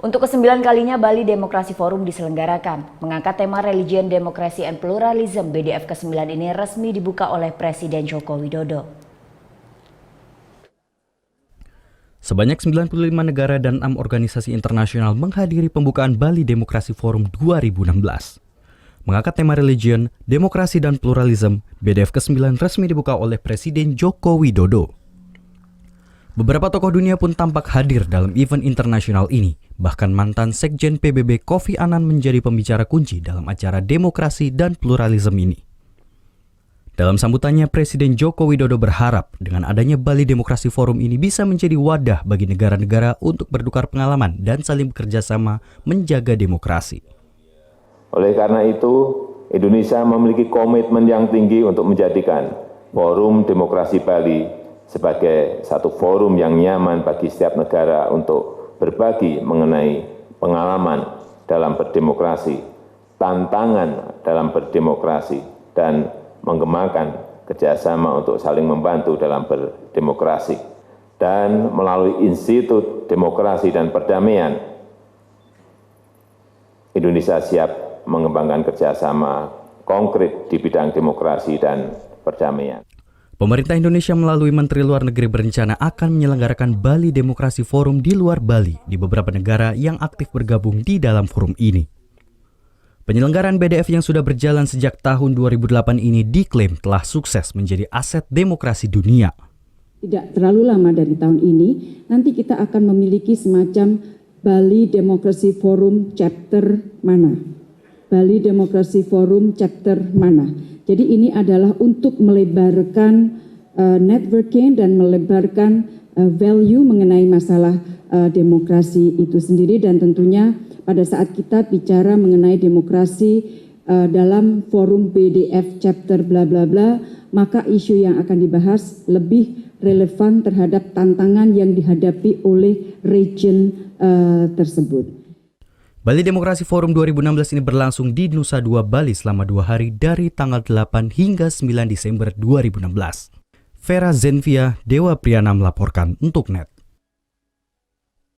Untuk ke-9 kalinya Bali Demokrasi Forum diselenggarakan. Mengangkat tema Religion, Democracy and Pluralism, BDF ke-9 ini resmi dibuka oleh Presiden Joko Widodo. Sebanyak 95 negara dan 6 organisasi internasional menghadiri pembukaan Bali Demokrasi Forum 2016. Mengangkat tema Religion, Demokrasi dan Pluralism, BDF ke-9 resmi dibuka oleh Presiden Joko Widodo. Beberapa tokoh dunia pun tampak hadir dalam event internasional ini. Bahkan mantan Sekjen PBB Kofi Annan menjadi pembicara kunci dalam acara demokrasi dan pluralisme ini. Dalam sambutannya, Presiden Joko Widodo berharap dengan adanya Bali Demokrasi Forum ini bisa menjadi wadah bagi negara-negara untuk bertukar pengalaman dan saling bekerja sama menjaga demokrasi. Oleh karena itu, Indonesia memiliki komitmen yang tinggi untuk menjadikan Forum Demokrasi Bali sebagai satu forum yang nyaman bagi setiap negara untuk berbagi mengenai pengalaman dalam berdemokrasi, tantangan dalam berdemokrasi, dan mengembangkan kerjasama untuk saling membantu dalam berdemokrasi. Dan melalui Institut Demokrasi dan Perdamaian, Indonesia siap mengembangkan kerjasama konkret di bidang demokrasi dan perdamaian. Pemerintah Indonesia melalui Menteri Luar Negeri berencana akan menyelenggarakan Bali Demokrasi Forum di luar Bali di beberapa negara yang aktif bergabung di dalam forum ini. Penyelenggaraan BDF yang sudah berjalan sejak tahun 2008 ini diklaim telah sukses menjadi aset demokrasi dunia. Tidak terlalu lama dari tahun ini, nanti kita akan memiliki semacam Bali Demokrasi Forum chapter mana? Bali Demokrasi Forum chapter mana? Jadi ini adalah untuk melebarkan networking dan melebarkan value mengenai masalah demokrasi itu sendiri, dan tentunya pada saat kita bicara mengenai demokrasi dalam forum BDF chapter bla bla bla, maka isu yang akan dibahas lebih relevan terhadap tantangan yang dihadapi oleh region tersebut. Bali Demokrasi Forum 2016 ini berlangsung di Nusa Dua, Bali selama 2 hari dari tanggal 8 hingga 9 Desember 2016. Vera Zenvia, Dewa Priyana melaporkan untuk NET.